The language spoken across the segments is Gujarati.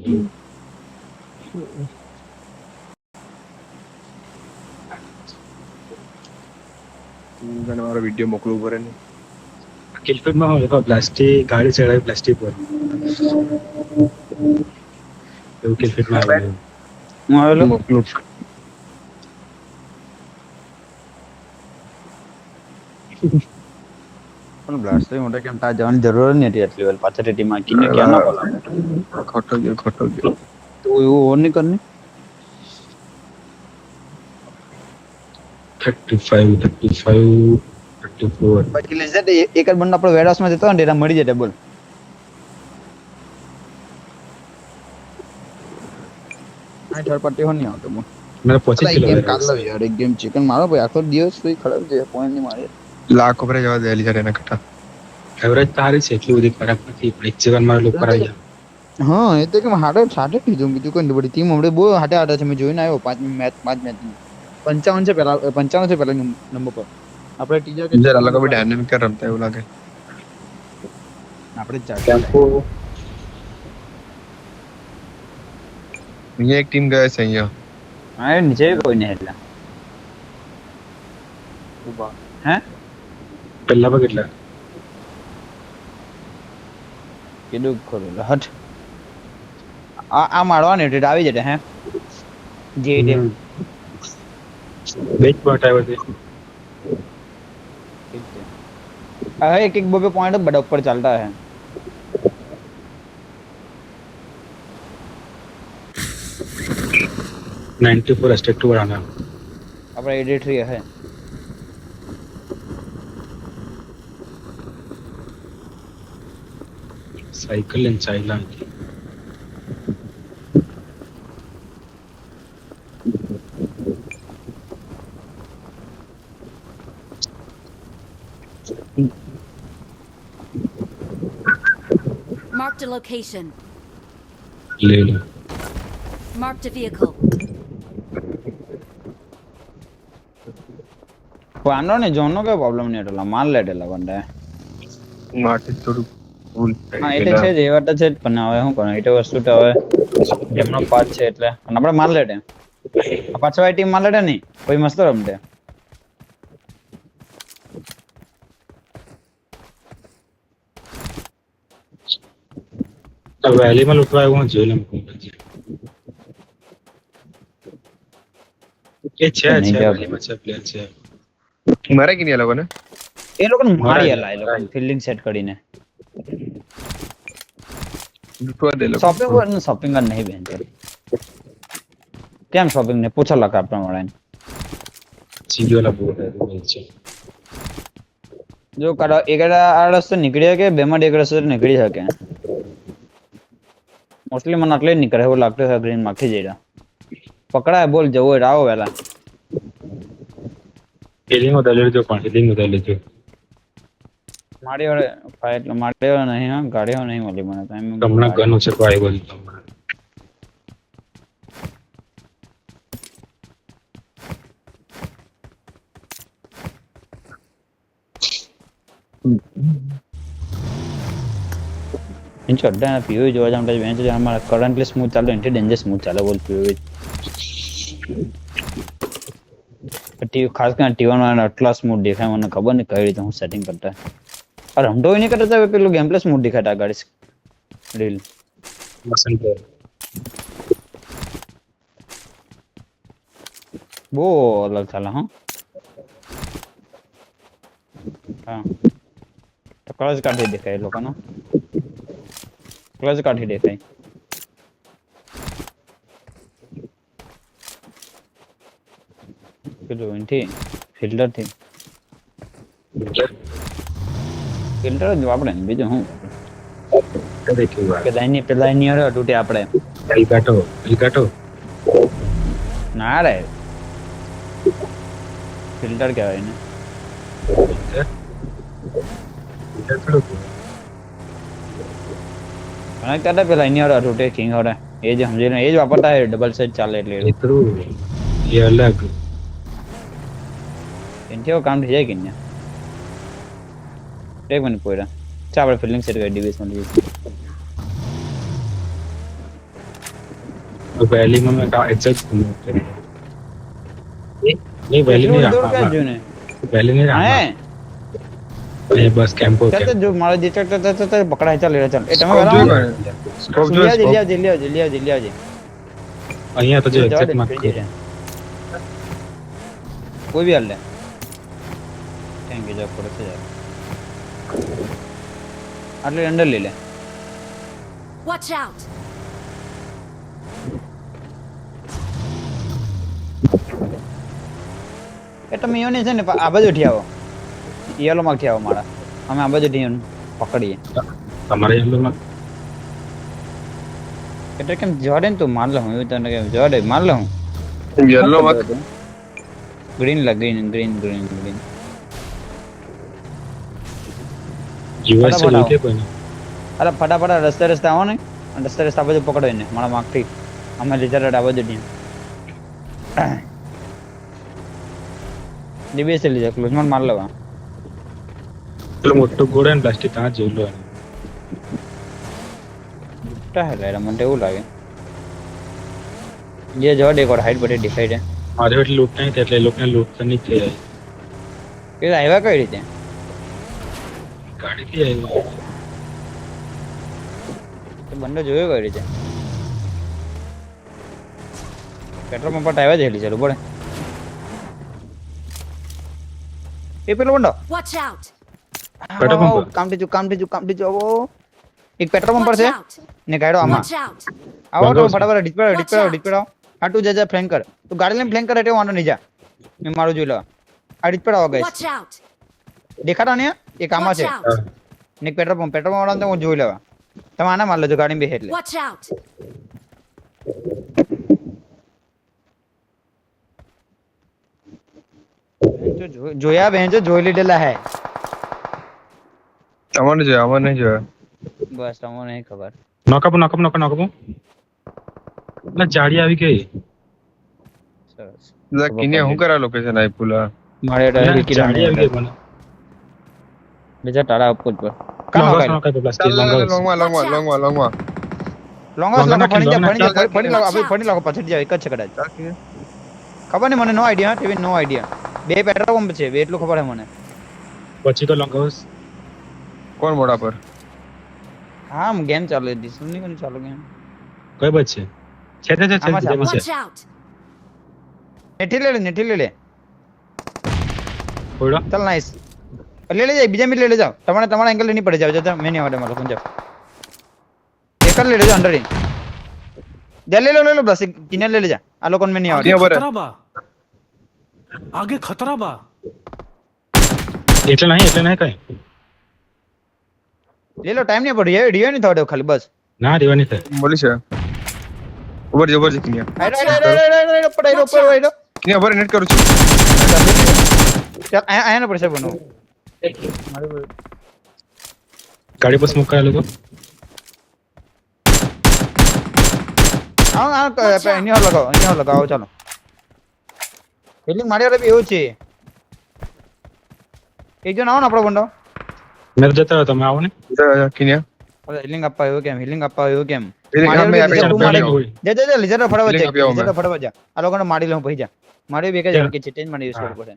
તને મારો વિડિયો મોકલવું પડે ને. કિલફિટમાં હું લખો પ્લાસ્ટિક ગાડી ચડાવી પ્લાસ્ટિક પર એવું કિલફિટમાં આવેલું. હું આવેલો મોકલું. પણ બ્લાસ્ટ મોટે કેમ તા જવાની જરૂર જ નથી એટલી વાર પાછળ ટીમમાં કિને ક્યાં ના બોલા ખોટો ગયો. તો એવું ઓર નહીં કરની 35 34 બાકી લેજે એક જ બંને આપણો વેરહાઉસમાં જતો ને એના મળી જાય બોલ આ થર્ડ પાર્ટી હો નહીં આવતો બોલ મેં પહોંચી એક ગેમ કાઢ લો યાર એક ગેમ ચિકન મારો ભાઈ આખો દિવસ કોઈ ખરાબ છે પોઈન્ટ નહીં મારે લાખ ઉપર જવા દે એલી એના કટા. એવરેજ તારી છે એટલી બધી ખરાબ નથી પણ એક જીવન મારે લોકો કરાઈ જાય. હા એ તો કે હાડે સાડે કીધું બીજું કોઈ બધી ટીમ હમણે બહુ હાડે છે મેં જોઈને આવ્યો 5 મેચ 55 છે પહેલા 55 છે પહેલા નંબર પર આપણે ત્રીજા કે જરા લોકો બી ડાયનામિક રમતા એવું લાગે. આપણે ચાર ટેમ્પો અહીંયા એક ટીમ ગયો છે અહીંયા. હા એ નીચે કોઈ નહીં એટલે ઉભા. હે પહેલા પર કેટલા કીધું ખરું હટ આ મારવાની એટલે આવી જશે હે જે બેચ પોઈન્ટ આવ્યો છે. हाँ एक एक बे पॉइंट बड़ा ऊपर चलता है 94 अस्टेक टू बढ़ाना अपना एडिटरी है cycle and child Marked a location. ले लो Marked a vehicle. વાંધો નહીં જોનનો કઈ પ્રોબ્લેમ નહીં એટલા માલ લેટેલા બંને માટે થોડું ભૂલ હા એટલે છે જ એ વાત છે જ પણ હવે શું કરું એટલે વસ્તુ તો હવે જેમનો પાસ છે એટલે અને આપણે માલ લેટે આ પાછળ ટીમ માલ લેટે નહીં કોઈ મસ્ત રમતે वैली में लुटवा है वो जेल में ये छह वैली में छह प्लेयर छह મારે કે નહીં આ લોકોને એ લોકોને મારી આલા એ લોકો ફિલ્ડિંગ સેટ કરીને લૂટવા દે લોકો. શોપિંગ કર નહીં બેન કેમ શોપિંગ ને પૂછા લખા આપણા મળે सीधी वाला बोल है वो नीचे જો કાઢો એક આ રસ્તો નીકળી શકે બેમાં એક રસ્તો નીકળી શકે મોસ્ટલી મને આટલે જ નીકળે એવું લાગતું છે ગ્રીન માંથી જઈ રહ્યા પકડાય બોલ જવો હોય આવો વેલા हीलिंग उधर ले जो पानी हीलिंग उधर ले जो મારી વડે ફાઇટ મારી વડે નહીં હા ગાડીઓ નહીં મળી મને ટાઈમ कमना गन उसे को आई बोल ઇન ચોડા પીવી જોવા જામ તો બેન્ચ અમારા કરન્ટલી સ્મૂથ ચાલે ઇન્ટી ડેન્જર સ્મૂથ ચાલે બોલ પીવી ટીવી ખાસ કરીને ટીવન માં આટલા સ્મૂથ દેખાય મને ખબર નહીં કઈ રીતે હું સેટિંગ કરતા અરે રમતો નહીં કરતા પેલું ગેમ પ્લે સ્મૂથ દેખાતા ગાડી રીલ मसन पे બહુ અલગ ચાલે હા હા ક્લચ કાઢી દેખાય એ લોકોનો ક્લચ કાઢી દેખાય પેલું એનથી ફિલ્ટર થી ફિલ્ટર જ આપણે બીજું હું देखिए हुआ પેલા એની અરે તૂટે આપણે एल काटो ના રે ફિલ્ટર કહેવાય ને કનેક્ટ કરતા પેલા એની અરે તૂટે કિંગ અરે એ જ સમજીને એ જ વાપરતા હે ડબલ સેટ ચાલે એટલે इतरू ये अलग એનથી કામ થઈ જાય કે ને એક મિનિટ પોઈરા ચા આપણે ફિલિંગ સેટ કરી ડીવીએસ માં वैली में मैं एग्जैक्ट नहीं वैली नहीं दूर क्या रहा जो ने वैली नहीं रहा हैं ये बस कैंप हो चल तो जो मारा जी चल पकड़ा है चल ले चल ए તમે સ્કોપ બરાબર જોઈ સ્કોપ જોઈ જલ્દી અહીંયા તો જો જાઓ એક્ઝેક્ટ દે, માર્ક જલ્દી રે. કોઈ भी હાલ લે થેન્ક યુ જબ પડે છે યાર આટલે અંડર લઈ લે Watch out! એ તમે યોને છે ને આ બાજુ થી આવો યેલો માં થી આવો મારા અમે આ બાજુ થી પકડીએ તમારે યલો માં એટલે કેમ જોડે ને તું માર લે હું એવું તને કેમ જોડે માર લે હું યલો માં ગ્રીન લા ગ્રીન યુએસ ફટાફટ લોકે કોઈ નહીં અરે ફટાફટ રસ્તે આવો ને અને રસ્તે આ બાજુ પકડો એને મારા માગથી અમે લીધા આ બાજુ થી ડીબીએસ લીધા ક્લોઝમાં માર લેવા પેલો મોટો ગોળે ને પ્લાસ્ટિક ત્યાં જોઈ લો મોટા હે લે મને એવું લાગે જે જોડે એક વાર હાઈટ બટે ડિસાઈડ હે મારે એટલે લૂટ નહીં થાય એટલે એ લોકોને લૂટ કરવી થઈ જાય એ આવ્યા કઈ રીતે ગાડીથી આવ્યો તો બંને જોયો કઈ રીતે પેટ્રોલ પંપ પર આવ્યા જ હેલી ચાલુ પડે એ પેલો બંડો Watch out! પેટ્રોલ પંપ પર? કામ થી જો એક પેટ્રોલ પંપ પર Watch છે out! ને ગાડો આમાં Watch out! આવો તો બંધો છે. ફટાફટ ડિસ્પેડ હા તું જા ફ્લેંક કર તું ગાડી લઈને ફ્લેંક કરે એટલે વાંધો નહીં જા મેં મારું જોઈ લો આ ડિસ્પેડ આવો ગાઈસ Watch out! દેખાતા ને એક આમાં Watch છે out! ને એક પેટ્રોલ પંપ વાળાને તો હું જોઈ લેવા તમે આના માર લેજો ગાડી બે એટલે Watch out! જોયા બેન જોઈ લીધેલા હે અમારે જોયા અમારે નહીં જોયા બસ તમને નહીં ખબર નોકાપો એટલે જાડી આવી ગઈ સરસ એટલે કિને હું કરા લોકેશન આપ્યું મારે જાડી આવી ગઈ મને બીજા તારા ઉપર પર લોંગસ નોકાપો પ્લાસ્ટિક લોંગસ લોંગમાં લોંગસ લોંગસ લાગો નાખી, ફણી લાગો પાછળ જાવ એક જ છે કદાચ ખબર નહીં મને નો આઈડિયા ટીવી નો આઈડિયા બે પેટ્રોલ પંપ છે બે એટલું ખબર છે મને પછી તો લોંગસ કોણ મોડા પર હા ગેમ ચાલુ હતી સુની કોની ચાલુ ગેમ કઈ બચ છે આમાં છે, આમાં Watch out! નેઠી લે લે ઓડો ચાલ નાઈસ લે જાય બીજા મિલ લે જાવ તમારા એંગલ નહીં પડી જાવ મેં નહીં આવડે મારો જાવ એક જ લે લેજો અંડર જા લે લો બસ કિને લે જા આ લોકોને મેં નહીં આવડે ક્યાં પર खतरा बा आगे खतरा बा એટલે નહીં કઈ લે લો ટાઈમ નહીં પડ્યો રિયો નહીં થવા દો ખાલી બસ ના દેવાની થાય બોલી છે ઉપર છે કિનિયા આઈડો પડાઈ ઉપર આઈડો કિનિયા ઉપર નેટ કરું છું ચાલ આયા ને પડશે બનો ગાડી પર સ્મોક કરેલો તો અહીંયા લગાવો ચાલો ફિલિંગ મારી વાળા બી એવું છે એક જણ આવો ને આપણો બંડો મેં જતા રહ્યો તમે આવો ને કિનિયા હિલિંગ આપવા એવું કેમ Healing મારી અમે વાળી આપી બીજા આપી તું આપી. મારી- જા લીઝર ફટાફટ Healing આપી આવો જા ફટાફટ જા આ લોકોને મારી લઉં પછી જા મારી બે જ કે છે તેજ મને યુઝ કરવું પડે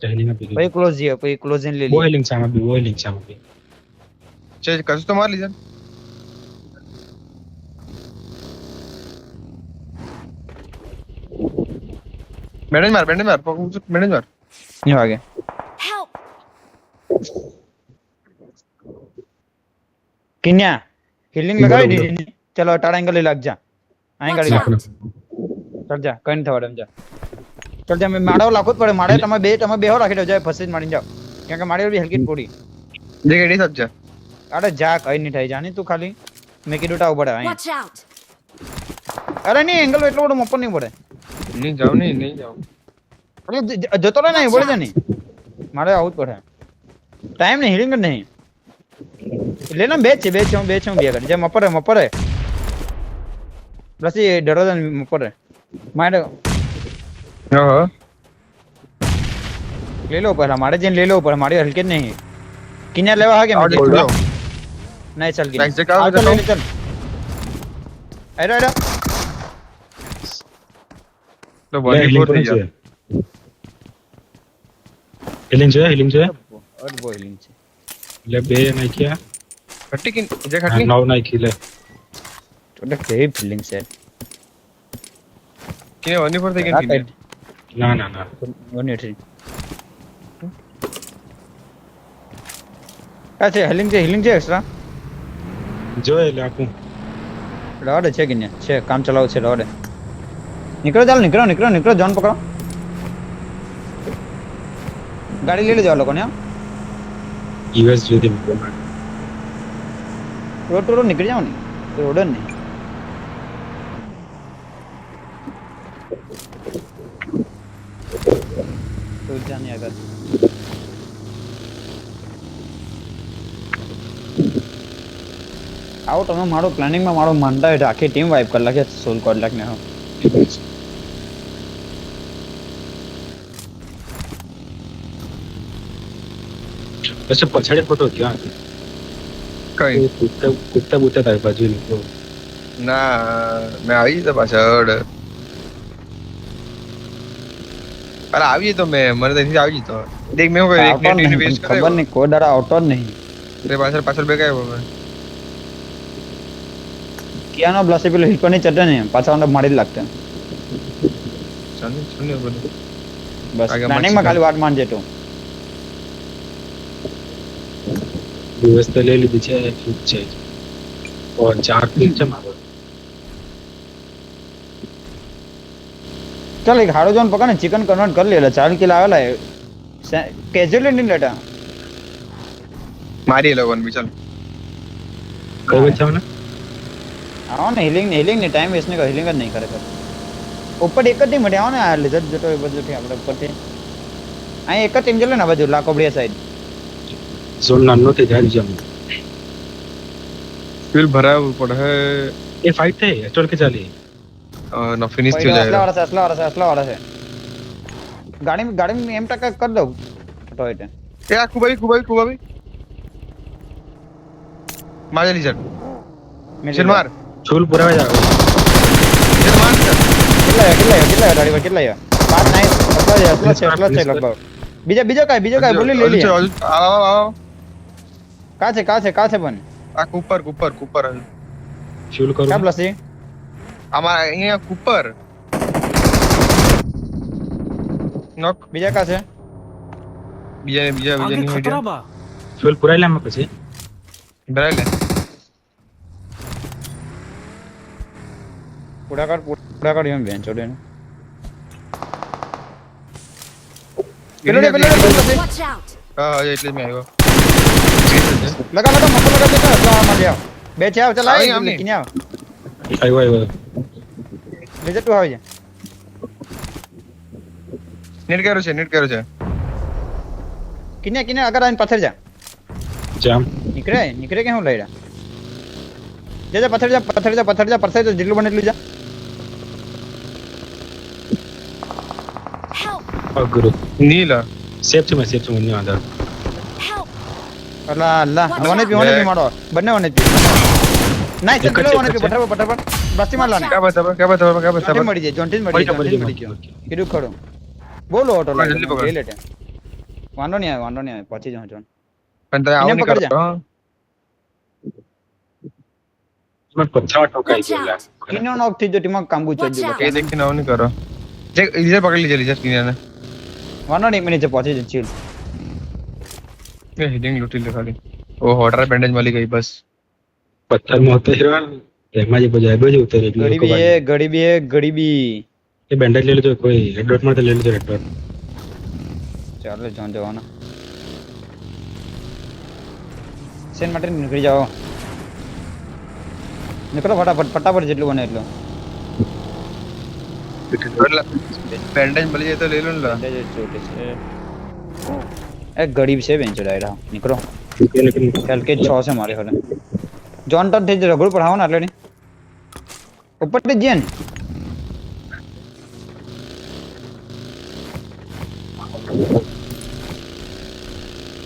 હેલિંગ આપી પછી ક્લોઝ જીઓ પછી ક્લોઝ ઇન લઈ બો લે હેલિંગ છે આમાં બી બો હેલિંગ છે આમાં બી ચેન્જ કરશું તો માર લીધા બેન્ડેજ માર બેન્ડેજ માર નહીં વાગે Help! કિન્યા હિલિંગ લગાવી દીધી ને? ચલો ટાળા એંગલ લઈ લાગ જા અહીં ગાડી Watch લાગ out! ચાલ જા કઈ થવા એમ જા ચાલ જા મેં માળો લાખો જ પડે માળે તમે બેહો રાખી દો જાય ફસી જ મારી જાઓ કેમ કે મારી બી હલકી પોડી જે ગાડી સબ છે અરે જા કઈ નહીં થાય જાની તું ખાલી મેં કીધું ટાવ પડે અહીં Watch out! અરે નહીં એંગલ એટલો બધો મપ્પર નહીં પડે નહીં જાવ નહીં જાવ અરે જતો રહે નહીં પડે છે નહીં મારે આવું જ પડે ટાઈમ નહીં હિલિંગ જ નહીં લે ને બે છે હું બે કરી જે મપરે પછી ડરો છે મપરે મારે હા લઈ લો પહેલા મારે જઈને લઈ લો પર મારી હલકે જ નહીં કિન્યા લેવા હા કે આવડે બોલ નહીં ચાલ Back check આવે તો ચાલ એડો તો બોલી હિલિંગ ફોર થઈ ગયા હિલિંગ જોઈએ અડબો હિલિંગ છે એટલે બે નાખ્યા ખટ્ટી કે જે હા, ખટ્ટી 9 નાખી લે તો કેવી ફિલિંગ છે કે બોલી ફોર થઈ ગઈ ના 180 આ છે હિલિંગ છે એક્સ્ટ્રા જોઈ લે આપું રોડ છે કે નહીં છે કામ ચલાવ છે રોડ નીકળો ચાલો નીકળો જોન પકડો ગાડી લઈ લેજો આ લોકોને યુએસ જોઈ રોડ ટુ રોડ નીકળી જાવ ને રોડ જ નહીં તો જાની આગળ આવો તમે મારો પ્લાનિંગમાં મારો માનતા હોય આખી ટીમ વાઇપ કરી લાગે સોલ કોડ લાગને હો પછી પછાડી ફોટો ક્યાં કઈ કુત્તા બુત્તા તારી બાજુ નીકળો ના મેં આવી જતો પાછળ અરે આવી તો મેં મને ત્યાંથી આવી જતો દેખ મેં કોઈ એક આવતો જ મિનિટ નહીં, વેસ્ટ ખબર કર્યો નહીં કોઈ દાડા આવતો જ નહીં તે પાછળ બે ગયા મેં ક્યાંનો બ્લાસ્ટ પેલો હિટ ની ચટે ને પાછા અંદર મારી જ લાગતા ચાલ બધું બસ આગળ પ્લાનિંગમાં ખાલી વાત માનજે તું યુએસ તો લઈ લીધી છે ઠીક છે और 4 કિલ છે મારો ચાલ એક હાડો જોન પકડ ને ચિકન કન્વર્ટ કરી લે 4 કિલો આવેલા કેઝ્યુઅલી નહીં લેટા મારી એ લોકોને બી ચાલ કઈ બચાવ ને આવો ને હિલિંગ ને ટાઈમ વેસ્ટ નહીં કરો હિલિંગ જ નહીં ખરેખર ઉપર એક જ ટીમ મળે આવો ને આ લિઝર્ડ જતો એ બધું આપણે ઉપરથી અહીં એક જ ટીમ જલે ને આ બાજુ લાકોબડિયા સાઈડ ઝોન નાનો થી જાય જમ ફિલ ભરાવું પડે એ ફાઇટ થઈ એસ્ટોર કે ચાલી ના ફિનિશ થઈ જાય असला वाला है गाड़ी में एम टक्कर कर दो टॉयलेट એ આ કુબાવી માર જલ્દી ચાલ મિશન માર છોલ પુરાવા જાવ મિશન માર કેટલા ગાડી પર કેટલા પાસ નાઈસ અસલા છે લગભગ બીજો કાય બોલી લે લે આવ કા છે બન આ કુપર ફ્યુલ કરો કા પ્લસ અમાર અહીંયા કુપર નોક બીજા કા છે બીજા आगे ની खतरा હેડ્યા बा ફ્યુલ પુરાઈ લે આમાં પછી ભરાય લે પૂરા કર એમ બેન છોડે Watch out! હા એટલે મેં આવ્યો લગા મસ્ત લગા દેતા અસલા માં ગયા બે છે આવ ચલ આવી, આવ આવી. કિન્યા આવ્યો લેજે તું આવી જા નેટ કર્યો છે કિન્યા અગર આઈને પથર જા જામ નીકળે કે હું લઈડા જા પથર જા પરસાઈ તો જેટલું બને એટલું જા Help! અગરો નીલા સેફ છે મને આધાર Help! અલ્લાહ વને પી મારો બંને વને પી નાઈસ એક જ ચલો છે, વને એક પી જ છે. પઠાર બસ્તી માર લાને ક્યાં બતા મળી જાય જોન્ટીન મળી જાય કીધું ખરો બોલો ઓટો હા, જલ્દી પકડ. લઈ લેટે વાંધો નહીં આવે પહોંચી જાઉં જોન પણ તારે આવું એને નહીં પકડ કરતો મને પથ્થર ઠોકાઈ Watch ગયેલા out! કિનો નોક થઈ જો ટીમાં કાંબુ Watch ચડજો out. કે દેખીને આવું નહીં કરો જે ઇધર પકડી લીજે લીજે કિનાને વાંધો નહીં મિનિટ પહોંચી જાય ચીલ એ હિડિંગ લૂટી લે ખાલી ઓ હોટર બેન્ડેજ મળી ગઈ બસ પથ્થર માં ઉતર્યો એમાં જે બજાય બાજુ ઉતરે ગડીબી એ બેન્ડેજ લઈ લેજો કોઈ રેડ ડોટ માં તો લઈ લેજો રેડ ડોટ ચાલો જોન જવાના સેન માટે નીકળી જાઓ નીકળો ફટાફટ જેટલું બને એટલું બેન્ડેજ મળી જાય તો લઈ લો ને લા. એક ગરીબ છે બેંચો ડાયરા નીકળો હલકે 6 છે મારી હાલે જોન ટન થઈ રગડું પડાવો ને એટલે ઉપર થી જઈએ ને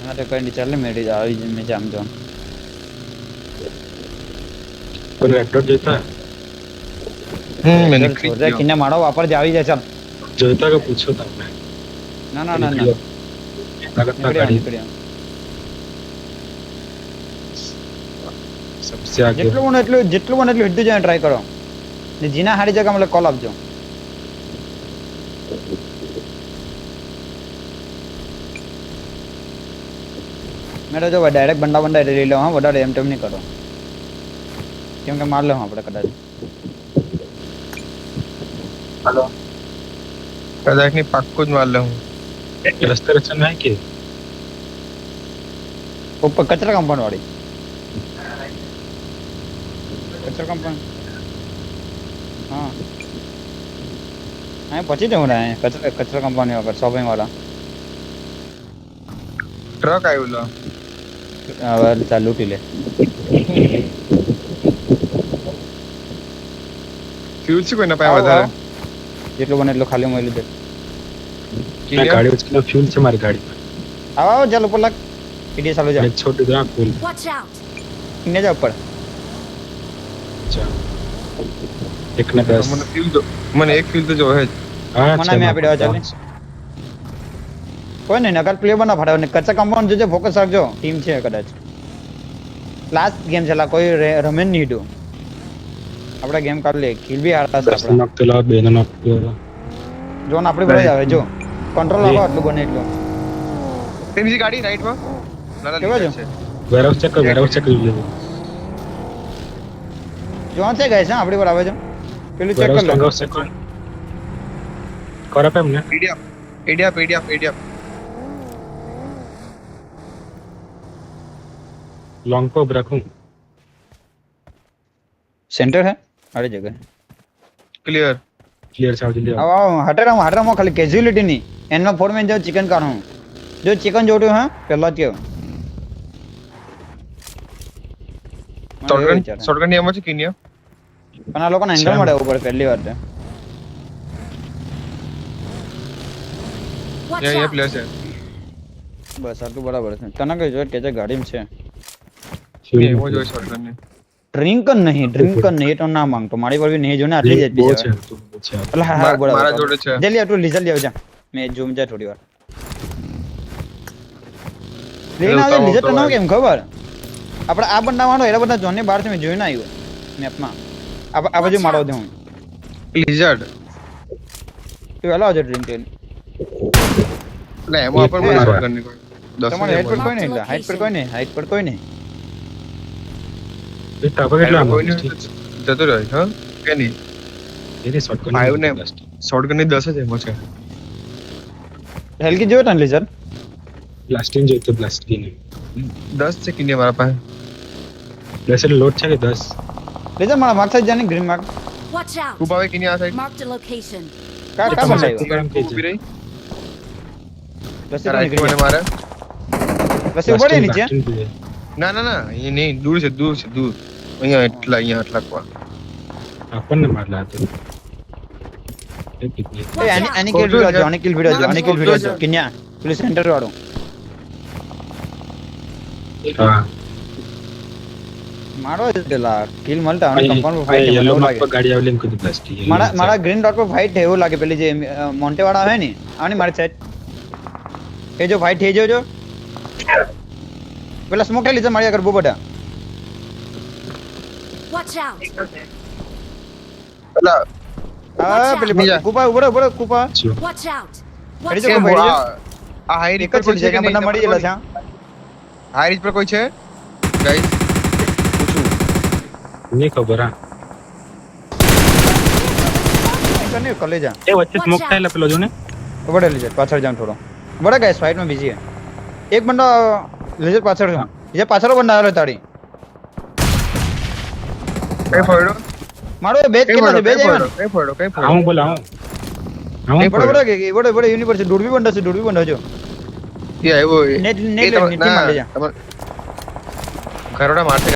હા તો કઈ ચાલે મેડી આવી મેં જામ જોન કોઈ રેડ ડોટ જોઈતા મેં નીકળી ગયો કિન્ને મારો વાપર જ આવી જાય ચાલ જોઈતા કે પૂછો તમને ના ના ના ના તાકાત નીકળી આવ, ગાડી નીકળી આવ. सबसे आगे જેટલું બને એટલું હિટ જઈને ટ્રાય કરો ને જીના હારી જગ્યા મને કોલ આપજો મેં તો જો ડાયરેક્ટ બંડા લઈ લો હા વધારે એમ તેમ નહીં કરો કેમ કે માર લો આપણે કદાચ કદાચ ની પાક્કું જ માર લઉં रस्ते रचना है कि ઉપર કચરા કંપાઉન્ડ વાળી કચરા કંપાઉન્ડ હા હા પછી જવું ને કચરા કંપાઉન્ડ ની વગર શોપિંગ વાળા ટ્રક આવ્યું લો હવે ચાલ લૂંટી લે ફ્યુલ છે કોઈના પાસે વધારે જેટલું બને એટલું ખાલી મળી દે मैं गाड़ी उसका फ्यूल से हमारी गाड़ी આવો આવો ચાલ ઉપર લાગ ઈડી ચાલુ જા एक छोटे दा फ्यूल Watch out! ને જા ઉપર अच्छा एक ने 10 મને ફ્યુલ દો મને એક ફ્યુલ તો જોવે જ हाँ મને મેં આપી દેવા ચાલે કોઈ નહીં નકર પ્લે બના ફાડે ને કચ્ચા કમ્પાઉન્ડ જોજે ફોકસ રાખજો ટીમ છે કદાચ લાસ્ટ ગેમ છે લા કોઈ રમે નહીં હિટુ આપણે ગેમ કાઢ લે કિલ બી હારતા છે 10 આપણે नॉक तो ला बेन नॉक किया જોન આપણી પર જ આવે જો કંટ્રોલ રાખો આટલું બને એટલું તે બીજી ગાડી રાઈટ માં ના કેવા જો? वेयरहाउस चेक कर ले જોન છે ગાઈસ હા આપણી પર આવે છે પેલું ચેક કર લો वेयरहाउस चेक कर पे हमने એડિયા लॉन्ग को रखूं સેન્ટર હે અરે જગ્યા ક્લિયર क्लियर चार्ज लिया આવો આવો હટરામાં ખાલી કેઝ્યુઅલિટી ની એનો ફોરમેન જો ચિકન કાઢું જો ચિકન જોડ્યું હા પહેલા જ કેવું શોટગન ની એમ છે કિનિયા પણ આ લોકોને એંગલ મળે ઉપર પહેલી વાર Watch યે out! પ્લેયર છે બસ આટલું બરાબર છે તને કઈ જોઈએ કે ગાડીમાં છે એવો જોઈએ શોટગન ને ડ્રિંક નહીં એ તો ના માંગતો મારી પર બી નહીં જો ને આટલી જ बो પી છે જાય તું બો છે એટલે હા હા બરાબર મારા જોડે છે જલ્દી આટલું લીઝર લેવ જા મેં ઝૂમ જા થોડી વાર લેના આવે લીઝર તો ના કેમ ખબર આપણે આ બંડા વાળો એરા બધા ઝોનની બહાર છે મેં જોઈને આવ્યો મેપમાં આ બાજુ મારો દે હું લિઝર્ડ તું વેલો આવજો ડ્રિંક લઈને એટલે એમાં આપણ મને શોટગન ની કોઈ 10 તમારે હાઈટ પર કોઈ નહીં હાઈટ પર કોઈ નહીં એ તાપા કેટલા આમ જતો રહ્યો હા કે નહીં એની શોટગન ફાઈવ ને શોટગન ની 10 જ એમાં છે હેલ્કી જોયો તને લીઝર બ્લાસ્ટિંગ જોઈતો બ્લાસ્ટિંગ 10 છે કિનિયા મારા પાસે પ્લેસર લોડ છે કે 10 લીઝર મારા માર્ક સાઈડ જાને ગ્રીન માર્ક Watch out! તું પાવે કિનિયા આ સાઈડ Marked a location. કા બંધાયો કામ કે ઊભી રહી રસી રાઈટ નીકળી કોને મારે રસી ઉપર નીચે ના એ નહીં દૂર છે અહીંયા એટલા કો આપણને મારલા હતો એ કિતની એ આની કિલ વિડિયો જો કિન્યા પેલું સેન્ટર વાળું હા મારો જ પેલા કિલ મળતા અને કમ્પાઉન્ડ પર ફાઈટ યેલો એવું મેપ લાગે પર ગાડી આવેલી એમ કીધું બ્લાસ્ટિંગ મારા ગ્રીન ડોટ પર ફાઈટ એવું લાગે પેલી જે મોન્ટે વાળા આવે ને આની મારી સાઈડ એ જો ફાઈટ થઈ જો પેલા સ્મોક લીધે મારી આગળ બહુ બધા Watch out! પેલા હા પેલી બીજા. કુપા ઉભરો કુપા Watch out! અરે Watch જો કેમ કોઈ આ હાઈ એક જ છે જ્યાં બધા મળી ગયેલા છે હાઈ રીચ પર કોઈ છે ગાઈસ નહીં ખબર હા કને કલેજા એ વચ્ચે સ્મોક થયેલા પેલો જો ને બડે લીજે પાછળ જાઉં થોડો બડા ગાઈસ ફાઈટ માં બીજી એક બંદો લીજે પાછળ છે જે પાછળ બંદો આવેલો તારી કઈ ફોડો મારો એ બેજ કેટલા છે બેજ આવ્યો કઈ ફોડો આવું બોલ આવું નહીં બડે બડે કે બડે યુનિવર્સિટી દૂરબી બંદો જો એ આવ્યો નેટ નેટ થી માર લેજા કરોડા મારશે